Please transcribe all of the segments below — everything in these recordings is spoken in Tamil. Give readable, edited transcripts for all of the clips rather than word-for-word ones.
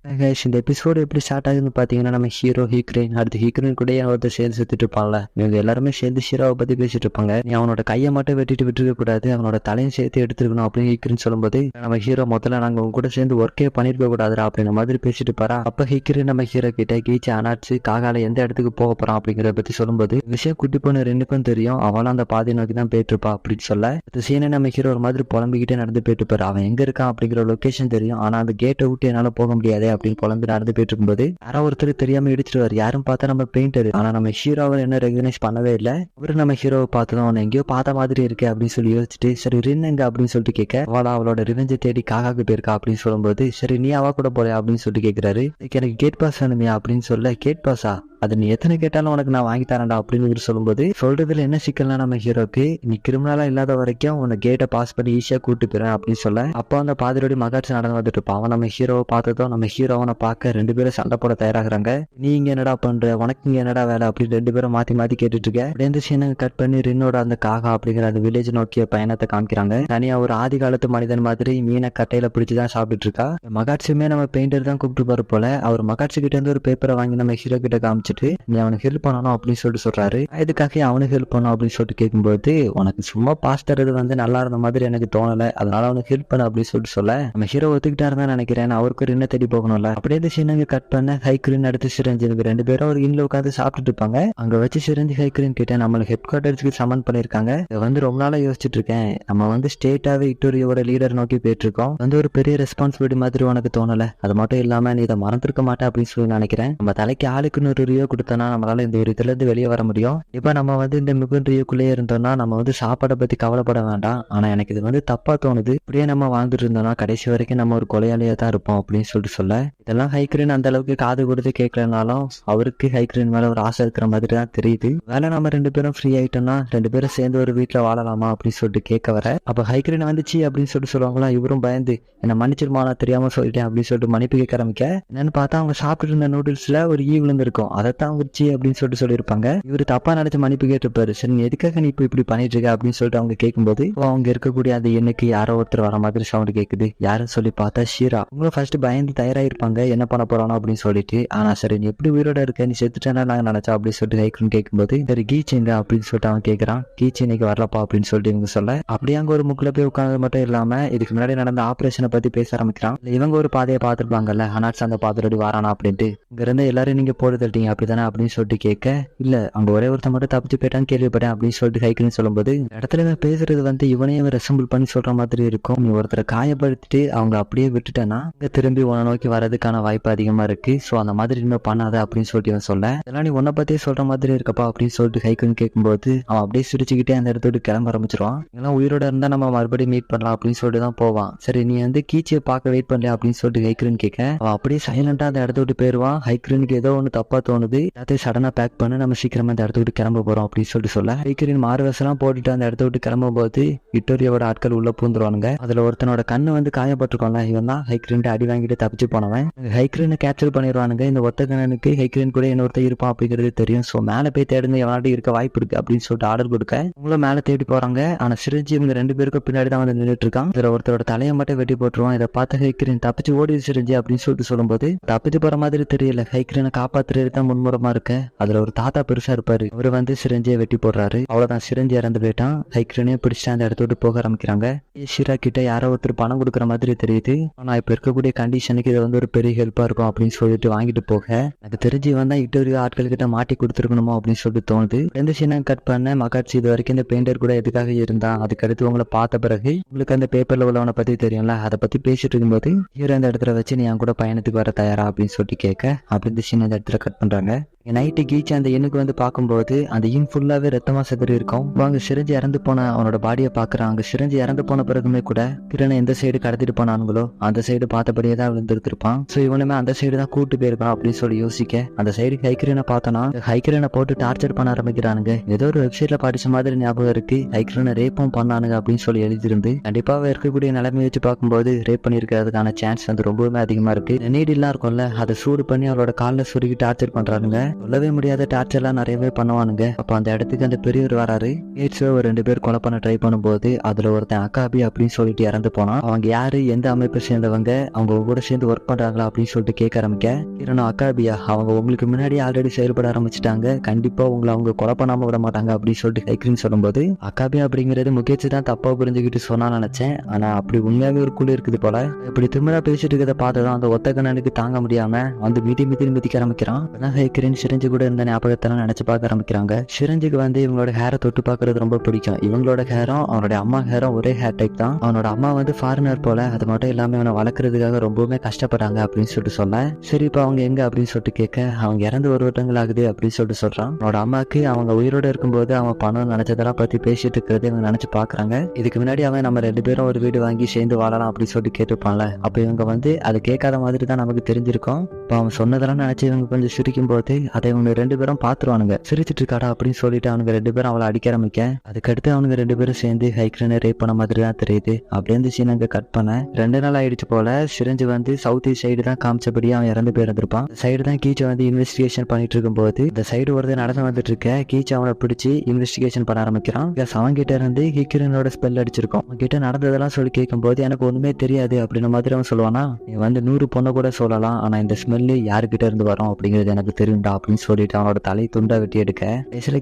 இந்த எபிசோடு எப்படி ஸ்டார்ட் ஆகுதுன்னு பாத்தீங்கன்னா, நம்ம ஹீரோ ஹீக்ரைன் அடுத்து ஹீக்ரைன் கூட ஒருத்தர் சேர்ந்து சுத்திட்டு இருப்பான்ல, இவங்க எல்லாருமே சேர்ந்து ஹீரோவை பத்தி பேசிட்டு இருப்பாங்க. நீ அவனோட கையை மட்டும் வெட்டிட்டு விட்டுருக்க கூடாது, அவனோட தலையும் சேர்த்து எடுத்துருக்கணும் அப்படின்னு ஹீக்ரைன் சொல்லும்போது, நம்ம ஹீரோ முதல்ல நாங்க உங்க கூட சேர்ந்து ஒர்க்கே பண்ணிருக்க கூடாதுரா அப்படின்ற மாதிரி பேசிட்டு பாரா. அப்ப ஹீக்ரைன் நம்ம ஹீரோ கிட்ட கீச்சு அனாச்சு காகால எந்த இடத்துக்கு போக போறான் அப்படிங்கறத பத்தி சொல்லும்போது, விஷயம் குட்டி பொண்ணு ரெண்டுக்கும் தெரியும், அவளும் அந்த பாதை நோக்கி தான் போயிட்டு இருப்பா அப்படின்னு சொல்ல, இந்த சீனை நம்ம ஹீரோ ஒரு மாதிரி புலம்பிக்கிட்டே நடந்து போயிட்டு இருப்பாரு. அவன் எங்க இருக்கான் அப்படிங்கிற லொகேஷன் தெரியும், ஆனா அந்த கேட்டை விட்டு என்னால போக முடியாது அப்படின்னு புலம்பி நடந்து போயிட்டு இருக்கும்போது யாரோ ஒருத்தர் தெரியாம இடிச்சிருவாரு. யாரும் பார்த்தா நம்ம பெயிண்டர், ஆனா நம்ம ஹீரோவை என்ன ரெகனைஸ் பண்ணவே இல்லை. அவரு நம்ம ஹீரோவை பார்த்ததும் அவனை எங்கேயோ பார்த்த மாதிரி இருக்கு அப்படின்னு சொல்லி யோசிச்சுட்டு, சரி ரின் எங்க அப்படின்னு சொல்லிட்டு கேட்க, அவளோட ரிவெஞ்சை தேடி காக்காக்கு போயிருக்கா அப்படின்னு சொல்லும்போது, சரி நீ அவ கூட போறியா அப்படின்னு சொல்லிட்டு கேட்கிறாரு. எனக்கு கேட் பாஸ் வேணுமியா அப்படின்னு சொல்ல, கேட் பாஸா, அது நீ எத்தனை கேட்டாலும் உனக்கு நான் வாங்கி தரேன்டா அப்படின்னு சொல்லும்போது, சொல்றதுல என்ன சிக்கல்னா நம்ம ஹீரோக்கு, நீ கிரிமினலா இல்லாத வரைக்கும் உன்னை கேட்டை பாஸ் பண்ணி ஈஸியா கூட்டு போறேன் அப்படின்னு சொல்ல, அப்போ அந்த பாதிரோடி மகாட்சி நடந்து வந்துட்டு இருப்பான். அவன் நம்ம ஹீரோவை பார்த்ததும் நம்ம ஹீரோ அவனை பார்க்க ரெண்டு பேரும் சண்டை போட தயாராகிறாங்க. நீ இங்க என்னடா பண்ற, உனக்கு இங்க என்னடா வேலை அப்படின்னு ரெண்டு பேரும் மாத்தி மாத்தி கேட்டுட்டு இருக்க. அப்படியே இந்த சீனை கட் பண்ணி ரின்னோட அந்த காகா அப்படிங்கிற அந்த வில்லேஜ் நோக்கிய பயணத்தை காமிக்கிறாங்க. தனியா ஒரு ஆதி காலத்து மனிதன் மாதிரி மீனை கட்டையில பிடிச்சுதான் சாப்பிட்டு இருக்கா. மகாட்சியுமே நம்ம பெயிண்டர் தான் கூப்பிட்டு போற போல, அவர் மகாட்சி கிட்ட இருந்து ஒரு பேப்பரை வாங்கி நம்ம ஹீரோ கிட்ட காமிச்சிட்டு, நீ அவனுக்கு ஹெல்ப் பண்ணணும் அப்படின்னு சொல்லிட்டு சொல்றாரு. இதுக்காக அவனுக்கு ஹெல்ப் பண்ணணும் அப்படின்னு சொல்லிட்டு கேட்கும்போது, உனக்கு சும்மா பாஸ் தரது நல்லா இருந்த மாதிரி எனக்கு தோணல, அதனால அவனுக்கு ஹெல்ப் பண்ண அப்படின்னு சொல்லிட்டு சொல்ல, நம்ம ஹீரோ ஒத்துக்கிட்டாரு தான் நினைக்கிறேன். அவருக்கு ஒரு இன்ன தேடி போகணும்ல. அப்படியே இந்த சீனங்க கட் பண்ண ஹைக்ரின் அடுத்து சிரஞ்சு ரெண்டு பேரும் ஒரு இன்னும் உட்காந்து சாப்பிட்டுட்டு இருப்பாங்க. அங்க வச்சு சிரஞ்சு ஹைக்ரின் கிட்ட, நம்மளுக்கு ஹெட் குவார்டர்ஸ்க்கு சமன் பண்ணிருக்காங்க, இதை ரொம்ப நாளா யோசிச்சுட்டு இருக்கேன், நம்ம ஸ்டேட்டாவே விக்டோரியோட லீடர் நோக்கி போயிட்டு இருக்கோம், ஒரு பெரிய ரெஸ்பான்சிபிலிட்டி மாதிரி உனக்கு தோணல, அது மட்டும் இல்லாம நீ இதை மறந்துருக்க மாட்டேன் அப்படின்னு சொல்லி நினைக்கிறேன். நம்ம தலைக்கு ஆளுக்கு 100 ரியோ கொடுத்தோம்னா நம்மளால இந்த ஒரு இதுல இருந்து வெளியே வர முடியும். இப்ப நம்ம இந்த மிகுன் ரியோக்குள்ளேயே இருந்தோம்னா நம்ம சாப்பாடை பத்தி கவலைப்பட வேண்டாம். ஆனா எனக்கு இது தப்பா தோணுது, இப்படியே நம்ம வாழ்ந்துட்டு இருந்தோம்னா கடைசி வரைக்கும் நம்ம ஒரு கொலையாளியா தான் இருப்போம் அப்படின்னு சொல்லிட்டு சொல்ல, இதெல்லாம் ஹைக்ரின் அந்த அளவுக்கு காது கொடுத்து கேட்கலனாலும் அவருக்கு ஹைக்ரின் மேல ஒரு ஆசை இருக்கிற மாதிரி தான் தெரியுது. வேலை நம்ம ரெண்டு பேரும் ஃப்ரீ ஆயிட்டோம்னா ரெண்டு பேரும் சேர்ந்து ஒரு வீட்டுல வாழலாமா அப்படின்னு சொல்லிட்டு கேட்க வர, அப்ப ஹைக்ரின் வந்துச்சு அப்படின்னு சொல்லிட்டு சொல்லுவாங்களா, இவரும் பயந்து என்ன மன்னிச்சிருமா நான் தெரியாம சொல்லிட்டேன் அப்படின்னு சொல்லிட்டு மன்னிப்பு கேட்க ஆரம்பிக்க, என்னன்னு பார்த்தா அவங்க சாப்பிட்டு இருந்த நூடுல்ஸ்ல ஒரு ஈ விழுந்திருக்கும், அதைத்தான் உரிச்சி அப்படின்னு சொல்லியிருப்பாங்க. இவரு தப்பா நினைச்சு மன்னிப்பு கேட்டிருப்பாரு. சரி நீ எதுக்காக நீ இப்படி பண்ணிட்டு இருக்க அப்படின்னு சொல்லிட்டு அவங்க கேட்கும்போது, அவங்க இருக்கக்கூடிய அந்த எண்ணுக்கு யாரோ ஒருத்தர் வர மாதிரி சவுண்ட் கேக்குது. யாரும் சொல்லி பார்த்தா ஷீரா. உங்களும் ஃபர்ஸ்ட் பயந்து தயாராயிருப்பாங்க என்ன பண்ண போறானோ அப்படின்னு சொல்லிட்டு, ஆனா சரி நீ எப்படி உயிரோட இருக்க, நீ செத்துட்டேன்னா நாங்க நினைச்சா அப்படின்னு சொல்லிட்டு ஹைக்ரின் கேட்கும்போது, சரி கீச் எங்க அப்படின்னு சொல்லிட்டு அவன் கேட்கறான். கீச் இன்னைக்கு வரலப்பா அப்படின்னு சொல்லிட்டு இவங்க சொல்ல, அப்படியே அங்க ஒரு முக்குல போய் உட்கார்ந்து மட்டும் இல்லாம இதுக்கு முன்னாடி நடந்த ஆபரேஷனை பத்தி பேச ஆரம்பிக்கிறான். இவங்க ஒரு பாதையை பார்த்திருப்பாங்கல்ல, அனாட்ஸ் அந்த பாதையோட வாரானா அப்படின்ட்டு, இங்க இருந்து எல்லாரும் நீங்க போட்டு தட்டீங்க அப்படித்தானே அப்படின்னு சொல்லிட்டு கேட்க, இல்ல அங்க ஒரே ஒருத்தன் மட்டும் தப்பிச்சு போயிட்டான்னு கேள்விப்பட்டேன் அப்படின்னு சொல்லிட்டு ஹைக்ரின் சொல்லும்போது, இடத்துல இவன் பேசுறது இவனையும் ரெசம்பிள் பண்ணி சொல்ற மாதிரி இருக்கும். நீ ஒருத்தரை காயப்படுத்திட்டு அவங்க அப்படியே விட்டுட்டேன்னா இங்க திரும்பி உன்னை நோக்கி வரதுக்கான வாய்ப்பு அதிகமா இருக்கு, சோ அந்த மாதிரி இன்னும் பண்ணாத அப்படின்னு சொல்லிட்டு இவன் சொல்ல, இதெல்லாம் நீ உன்னை பத்தியே சொல்ற மாதிரி இருக்கப்பா அப்படின்னு சொல்லிட்டு ஹைக்ரின் கேட்கும்போது அவன் அப்படியே சிரிச்சுக்கிட்டே அந்த இடத்தோடு கிளம்ப ஆரம்பிச்சிருவான். இதெல்லாம் உயிரோட இருந்தா நம்ம மறுபடியும் மீட் பண்ணலாம் அப்படின்னு சொல்லிட்டு தான் போவான். சரி நீ கீச்சியை பார்க்க வெயிட் பண்ணல அப்படின்னு சொல்லிட்டு ஹைக்ரின் கேட்க, அவன் அப்படியே சைலண்டா அந்த இடத்த விட்டு போயிருவான். ஹைக்ரினுக்கு ஏதோ ஒண்ணு தப்பா தோணுது, எல்லாத்தையும் சடனா பேக் பண்ண நம்ம சீக்கிரமா அந்த இடத்த விட்டு கிளம்ப போறோம் அப்படின்னு சொல்லிட்டு சொல்ல, ஹைக்ரின் மார்வெஸ்லாம் போட்டுட்டு அந்த இடத்த விட்டு கிளம்பும் போது விக்டோரியாவோட ஆட்கள் உள்ள பூந்துருவானுங்க. அதுல ஒருத்தனோட கண்ணு காயப்பட்டிருக்கோம்ல, இவன் தான் ஹைக்ரின் அடி வாங்கிட்டு தப்பிச்சு போனவன். ஹைக்ரினை கேப்சர் பண்ணிடுவானுங்க. இந்த ஒத்த கண்ணனுக்கு ஹைக்ரின் கூட இன்னொருத்தர் இருப்பான் அப்படிங்கிறது தெரியும். சோ மேல போய் தேடுங்க, எவனாட்டி இருக்க வாய்ப்பு இருக்கு அப்படின்னு சொல்லிட்டு ஆர்டர் கொடுக்க உங்களும் மேல தேடி போறாங்க. ஆனா சிரிஞ்சு இவங்க ரெண்டு பேருக்கும் பின்னாடி தான் நின்றுட்டு இருக்கான். இதுல ஒருத்தரோட தலையை மட்டும் வெட்டி போட்டுருவான். இதை பார்த்து ஹைக்ரின் தப்பிச்சு ஓடி சிரிஞ்சு அப்படின்னு சொல்லிட்டு சொல்லும்போது, தப்பிச்சு போற மாதிரி தெரியல, ஹைக்ரினை காப்பாத்துறது தான் முன்முறமா இருக்க. அதுல ஒரு தாத்தா பெருசா இருப்பாரு, அவரு சிரஞ்சியை வெட்டி போடுறாரு. அவ்வளவுதான், சிரஞ்சி இறந்து போயிட்டான். ஹைக்ரினே பிடிச்சிட்டு அந்த இடத்தோடு போக ஆரம்பிக்கிறாங்க. ஷீரா கிட்ட யாரோ ஒருத்தர் பணம் கொடுக்குற மாதிரி தெரியுது. ஆனா இப்ப இருக்கக்கூடிய கண்டிஷனுக்கு இது ஒரு பெரிய ஹெல்ப்பா இருக்கும் அப்படின்னு சொல்லிட்டு வாங்கிட்டு போக, எனக்கு தெரிஞ்சு வந்தா இட்டோரியோ ஆட்கள் கிட்ட மாட்டி கொடுத்துருக்கணுமோ அப்படின்னு சொல்லிட்டு தோணுது. ரெண்டு சீனா கட் பண்ண மகாட்சி இது வரைக்கும் இந்த பெயிண்டர் கூட எதுக்காக இருந்தா, அதுக்கடுத்து உங்களை பார்த்த பிறகு உங்களுக்கு அந்த பேப்பர்ல உள்ளவனை பத்தி தெரியும்ல, அதை பத்தி பேசிட்டு இருக்கும்போது ஹீரோ அந்த இடத்துல வச்சு நீ என் கூட பயணத்துக்கு வர தயாரா அப்படின்னு சொல்லிட்டு கேட்க, அப்படி இந்த சீன் அந்த இடத்துல கட் பண்றாங்க. நைட்டு கீச்சு அந்த எண்ணுக்கு பார்க்கும்போது அந்த இன் ஃபுல்லாவே ரத்தமா செதறி இருக்கும். அங்க சிரஞ்சு இறந்து போன அவனோட பாடியை பாக்குறான். அங்க சிரஞ்சு இறந்து போன பிறகுமே கூட கிரணை எந்த சைடு கடத்திட்டு போனானுங்களோ அந்த சைடு பார்த்தபடியே தான் விழுந்துருப்பான். சோ இவனுமே அந்த சைடு தான் கூட்டு போயிருக்கான் அப்படின்னு சொல்லி யோசிக்க, அந்த சைடு ஹைக்ரினை பார்த்தோன்னா ஹைக்ரினை போட்டு டார்ச்சர் பண்ண ஆரம்பிக்கிறானுங்க. ஏதோ ஒரு வெப்சைட்ல படிச்ச மாதிரி ஞாபகம் இருக்கு, ஹைக்ரினை ரேப்பும் பண்ணானுங்க அப்படின்னு சொல்லி எழுதிருந்து. கண்டிப்பாக இருக்கக்கூடிய நிலைமை வச்சு பார்க்கும்போது ரேப் பண்ணிருக்கிறதுக்கான சான்ஸ் ரொம்பவுமே அதிகமா இருக்கு. நீடிலாம் இருக்கும்ல, அதை சூடு பண்ணி அவளோட காலில் சுருக்கி டார்ச்சர் பண்றானுங்க. சொல்லவே முடியாத டார்ச்சர்லாம் நிறையவே பண்ணுவானுங்க. அப்போ அந்த இடத்துக்கு அந்த பெரியவர் வராரு. கேட்ஸ் ஒரு 2 பேர் கொலை பண்ண ட்ரை பண்ணும்போது அதுல ஒருத்தன் அக்காபி அப்படின்னு சொல்லிட்டு இறந்து போனான். அவங்க யாரு, எந்த அமைப்பை சேர்ந்தவங்க, அவங்க கூட சேர்ந்து ஒர்க் பண்றாங்களா அப்படின்னு சொல்லிட்டு கேட்க ஆரம்பிக்க, கிரணம் அக்காபியா அவங்க உங்களுக்கு முன்னாடி ஆல்ரெடி செயல்பட ஆரம்பிச்சிட்டாங்க, கண்டிப்பா உங்களை அவங்க கொலை பண்ணாம விட மாட்டாங்க அப்படின்னு சொல்லிட்டு ஹைக்ரின் சொல்லும்போது, அக்காபியா அப்படிங்கிறது முகேஷ் தான் தப்பா புரிஞ்சுக்கிட்டு சொன்னா நினைச்சேன், ஆனா அப்படி உண்மையாவே ஒரு குழு இருக்குது போல. இப்படி திமிரா பேசிட்டு இருக்கிறத பார்த்ததான் அந்த ஒத்த கண்ணனுக்கு தாங்க முடியாம வந்து மிதிக்க ஆரம்பிக்கிறான். ஹைக்ரின் சிரஞ்சு கூட இருந்த ஞாபகத்தெல்லாம் நினைச்சு பார்க்க ஆரம்பிக்கிறாங்க. சிரஞ்சுக்கு வந்து இவங்களோட ஹேரை தொட்டு பார்க்கறது ரொம்ப பிடிக்கும். இவங்களோட ஹேரும் அவனோட அம்மா ஹேரும் ஒரே ஹேர் டைப் தான். அவனோட அம்மா வந்து ஃபாரினர் போல, அது மட்டும் இல்லாம அவனை வளர்க்கறதுக்காக ரொம்பவுமே கஷ்டப்பட்டாங்க அப்படின்னு சொல்லிட்டு சொல்ல, சரி இப்ப அவங்க எங்க அப்படின்னு சொல்லிட்டு கேட்க, அவங்க இறந்து 1 வருடங்கள் ஆகுது அப்படின்னு சொல்லிட்டு சொல்றான். அவனோட அம்மாக்கு அவங்க உயிரோட இருக்கும்போது அவன் பணம் நினைச்சதெல்லாம் பத்தி பேசிட்டு இருக்கிறது இவங்க நினைச்சு பாக்குறாங்க. இதுக்கு முன்னாடி அவன் நம்ம 2 பேரும் ஒரு வீடு வாங்கி சேர்ந்து வாழலாம் அப்படின்னு சொல்லிட்டு கேட்டுப்பான்ல, அப்ப இவங்க வந்து அதை கேட்காத மாதிரி தான் நமக்கு தெரிஞ்சிருக்கும். இப்போ அவன் சொன்னதெல்லாம் நினைச்சு இவங்க கொஞ்சம் சிரிக்கும் போது அதை இவங்க 2 பேரும் பாத்துருவானுங்க. சிரிச்சிட்டு இருக்காடா அப்படின்னு சொல்லிட்டு அவனுங்க 2 பேரும் அவளை அடிக்க ஆரம்பிக்க, அதுக்கடுத்து அவனுங்க 2 பேரும் சேர்ந்து ஹைக்ரினை ரேப் பண்ண மாதிரி தான் தெரியுது. அப்படியே இந்த சீன் அங்க கட் பண்ண 2 நாள் ஆயிடுச்சு போல. சிரஞ்சு வந்து சவுத் ஈஸ்ட் சைடு தான் காமிச்சபடி அவன் இறந்து போயிருந்திருப்பான். இந்த சைடு தான் கீச்சை வந்து இன்வெஸ்டிகேஷன் பண்ணிட்டு இருக்கும் போது இந்த சைடு ஒருத்தர் நடந்து வந்துட்டு இருக்க கீச்சை அவனை பிடிச்சி இன்வெஸ்டிகேஷன் பண்ண ஆரம்பிக்கிறான். அவன் கிட்ட இருந்து ஹிக்ரினோட ஸ்பெல் அடிச்சிருக்கோம். அவன் கிட்ட நடந்ததெல்லாம் சொல்லி கேட்கும் போது எனக்கு ஒண்ணுமே தெரியாது அப்படின்ற மாதிரி அவன் சொல்லுவானா, நீ வந்து 100 பொண்ணை கூட சொல்லலாம், ஆனா இந்த ஸ்மெல்லு யாருக்கிட்ட இருந்து வரும் அப்படிங்கிறது எனக்கு தெரியும்டா அப்படின்னு சொல்லிட்டு அவனோட தலை துண்டா வெட்டி எடுக்க,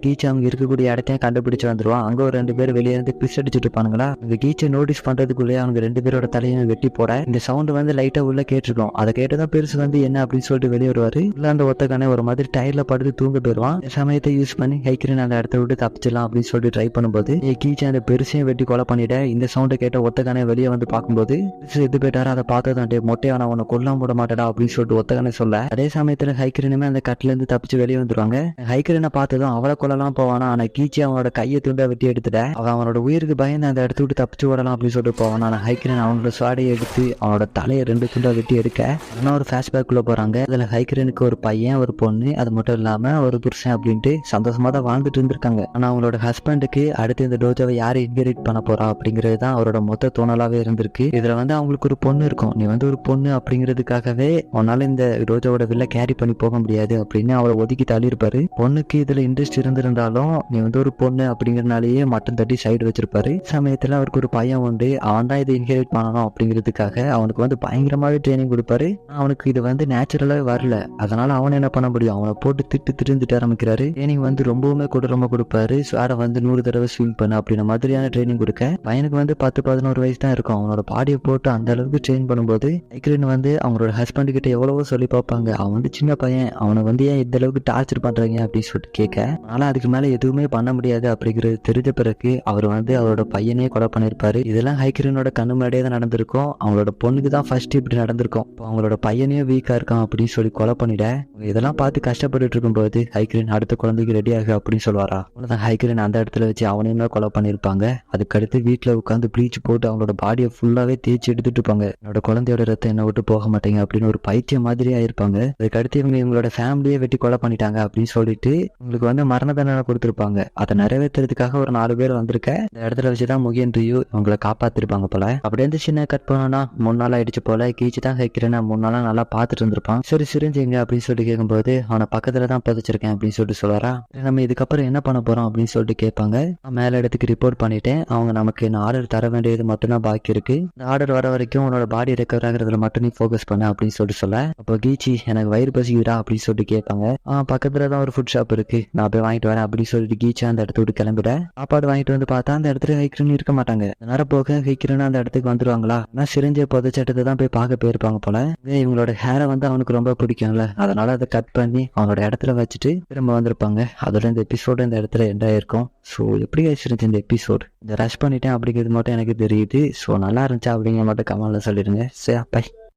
கீச்சை அவங்க இருக்கக்கூடிய இடத்தையும் கண்டுபிடிச்சு வந்துருவான். அங்க ஒரு 2 பேர் வெளியே இருந்து பிஸ் அடிச்சுட்டு இருப்பானுங்களா, அங்க கீச்சை நோட்டீஸ் பண்றதுக்குள்ளே அவங்க 2 பேரோட தலையும் வெட்டி போட இந்த சவுண்ட் வந்து லைட்டா உள்ள கேட்டிருக்கோம். அதை கேட்டுதான் பெருசு வந்து என்ன அப்படின்னு சொல்லிட்டு வெளியே வருவாரு. இல்ல அந்த ஒத்தக்கானே ஒரு மாதிரி டயர்ல படுத்து தூங்க போயிருவான். இந்த சமயத்தை யூஸ் பண்ணி ஹைக்ரின் அந்த இடத்த விட்டு தப்பிச்சிடலாம் அப்படின்னு சொல்லிட்டு ட்ரை பண்ணும்போது கீச்சை அந்த பெருசையும் வெட்டி கொலை பண்ணிட, இந்த சவுண்டை கேட்ட ஒத்தக்கானே வெளியே வந்து பார்க்கும்போது பெருசு எது போயிட்டாரு. அதை பார்த்ததான் மொட்டையான அவனை கொல்லாம விட மாட்டடா அப்படின்னு சொல்லிட்டு ஒத்தக்கானே சொல்ல, அதே சமயத்துல ஹைக்ரினுமே அந்த கட்டில இருந்து தப்பிச்சு வெளியே வந்துருவாங்க. ஹைக்ரினை பார்த்ததும் அவளை கொல்லலாம் போவானா, ஆனா கீச்சி அவனோட கையை துண்டா வெட்டி எடுத்துட்ட, அவனோட உயிருக்கு பயந்து அந்த இடத்த விட்டு தப்பிச்சு விடலாம் அப்படின்னு சொல்லிட்டு போவான். ஆனா ஹைக்ரின் அவனோட சுவாடையை எடுத்து அவனோட தலையை 2 துண்டா வெட்டி எடுக்க, ஆனா ஒரு ஃபிளாஷ்பேக் உள்ள போறாங்க. அதுல ஹைக்ரினுக்கு ஒரு பையன் ஒரு பொண்ணு, அது மட்டும் இல்லாம ஒரு புருஷன் அப்படின்ட்டு சந்தோஷமா தான் வாழ்ந்துட்டு இருந்திருக்காங்க. ஆனா அவங்களோட ஹஸ்பண்டுக்கு அடுத்து இந்த டோஜோவை யாரு இன்ஹெரிட் பண்ண போறா அப்படிங்கிறது தான் அவரோட மொத்த தோணலாவே இருந்திருக்கு. இதுல வந்து அவங்களுக்கு ஒரு பொண்ணு இருக்கும். நீ வந்து ஒரு பொண்ணு அப்படிங்கிறதுக்காகவே உன்னால இந்த டோஜோவோட வில்ல கேரி பண்ணி போக முடியாது அப்படின்னு அவளை ஒதுக்கி தள்ளி இருப்பாரு. பொண்ணுக்கு இதுல இன்ட்ரெஸ்ட் இருந்திருந்தாலும் நீ வந்து ஒரு பொண்ணு அப்படிங்கறதுனாலயே மட்டும் தட்டி சைடு வச்சிருப்பாரு. சமயத்துல அவருக்கு ஒரு பையன் உண்டு, அவன் தான் இதை இன்ஹெரிட் பண்ணணும் அப்படிங்கிறதுக்காக அவனுக்கு வந்து பயங்கரமாவே ட்ரைனிங் கொடுப்பாரு. அவனுக்கு இது வந்து நேச்சுரலாவே வரல, அதனால அவன் என்ன பண்ண முடியும், அவனை போட்டு திட்டு ஆரம்பிக்கிறாரு. ட்ரைனிங் வந்து ரொம்பவுமே கொடூரமா கொடுப்பாரு. ஸ்வாட வந்து 100 தடவை ஸ்விம் பண்ண அப்படின்ற மாதிரியான ட்ரைனிங் கொடுக்க, பையனுக்கு வந்து 10-11 வயசு தான் இருக்கும். அவனோட பாடியை போட்டு அந்த அளவுக்கு ட்ரெயின் பண்ணும்போது ஹைக்ரின் வந்து அவங்களோட ஹஸ்பண்ட் கிட்ட எவ்வளவோ சொல்லி பார்ப்பாங்க, அவன் வந்து சின்ன பையன், அவனை வந்து ஏன் இந்த அளவுக்கு டார்ச்சர் பண்றாங்க அப்படின்னு சொல்லிட்டு கேட்க, ஆனா அதுக்கு மேல எதுவுமே பண்ண முடியாது அப்படிங்கிறது தெரிஞ்ச பிறகு அவர் வந்து அவரோட பையனே கொலை பண்ணிருப்பாரு. இதெல்லாம் ஹைக்ரினோட கண்ணு முன்னாடியே தான் நடந்திருக்கும். அவங்களோட பொண்ணுக்கு தான் ஃபர்ஸ்ட் இப்படி நடந்திருக்கும். அவங்களோட பையனையும் வீக்கா இருக்கான் அப்படின்னு சொல்லி கொலை பண்ணிட, இதெல்லாம் பார்த்து கஷ்டப்பட்டு இருக்கும்போது ஹைக்ரின் அடுத்த குழந்தைக்கு ரெடி ஆகு அப்படின்னு சொல்லுவாரா. அவ்வளவுதான், ஹைக்ரின் அந்த இடத்துல வச்சு அவனையுமே கொலை பண்ணிருப்பாங்க. அதுக்கடுத்து வீட்டுல உட்காந்து ப்ளீச் போட்டு அவங்களோட பாடியை ஃபுல்லாவே தேய்ச்சி எடுத்துட்டு இருப்பாங்க. என்னோட குழந்தையோட ரத்தம் என்ன விட்டு போக மாட்டேங்க அப்படின்னு ஒரு பைத்தியம் மாதிரி ஆயிருப்பாங்க. அதுக்கடுத்து இவங்களோட ஃபேமிலியே வெட்டி கொலை பண்ணிட்டாங்க அப்படின்னு சொல்லிட்டு உங்களுக்கு வந்து மரண தண்டனை கொடுத்திருப்பாங்க. அதை நிறைவேற்றுறதுக்காக ஒரு 4 பேர் வந்திருக்க இந்த இடத்துல வச்சுதான் முகியன் ரியூ இவங்களை காப்பாத்திருப்பாங்க போல. அப்படியே இருந்து சின்ன கட் பண்ணோம்னா 3 நாள் ஆயிடுச்சு போல. கீச்சு தான் ஹைக்ரினை 3 நாளா நல்லா பாத்துட்டு இருந்திருப்பான். சரி சிரிஞ்சுங்க அப்படின்னு சொல்லிட்டு கேட்கும்போது அவனை பக்கத்துல தான் பதிச்சிருக்கேன் அப்படின்னு சொல்லிட்டு சொல்றாரா. நம்ம இதுக்கப்புறம் என்ன பண்ண போறோம் அப்படின்னு சொல்லிட்டு கேட்பாங்க. மேல இடத்துக்கு ரிப்போர்ட் பண்ணிட்டேன், அவங்க நமக்கு ஆர்டர் தர வேண்டியது மட்டும்தான் பாக்கி இருக்கு. இந்த ஆர்டர் வர வரைக்கும் உன்னோட பாடி ரெக்கவர் ஆகுறதுல மட்டும் நீ ஃபோக்கஸ் பண்ண அப்படின்னு சொல்லிட்டு சொல்ல, அப்போ கீச்சி எனக்கு வயிறு பசிக்குதா அப்படின்னு சொல்லிட்டு கேட்பாங்க. பக்கத்துல தான் ஒரு ஃபுட் ஷாப் இருக்கு, நான் போய் வாங்கிட்டு வரேன் அப்படின்னு சொல்லிட்டு கீச்சா அந்த இடத்த விட்டு கிளம்பிட, சாப்பாடு வாங்கிட்டு வந்து பார்த்தா அந்த இடத்துல ஹைக்ரின் இருக்க மாட்டாங்க. நேரம் போக ஹைக்ரின் அந்த இடத்துக்கு வந்துருவாங்களா, நான் சிரிஞ்ச புதைச்சட்டத்தை தான் போய் பார்க்க போயிருப்பாங்க போல. இவங்களோட ஹேரை வந்து அவனுக்கு ரொம்ப பிடிக்கும்ல, அதனால அதை கட் பண்ணி அவனோட இடத்துல வச்சுட்டு திரும்ப வந்திருப்பாங்க. அதோட இந்த எபிசோடு இந்த இடத்துல எண்ட் ஆயிருக்கும். ஸோ எப்படி ஆயிடுச்சு இந்த எபிசோடு, இந்த ரஷ் பண்ணிட்டேன் அப்படிங்கிறது மட்டும் எனக்கு தெரியுது. ஸோ நல்லா இருந்துச்சா அப்படிங்கிற மட்டும் கமெண்ட்ல சொல்லிடுங்க. சரி, பை.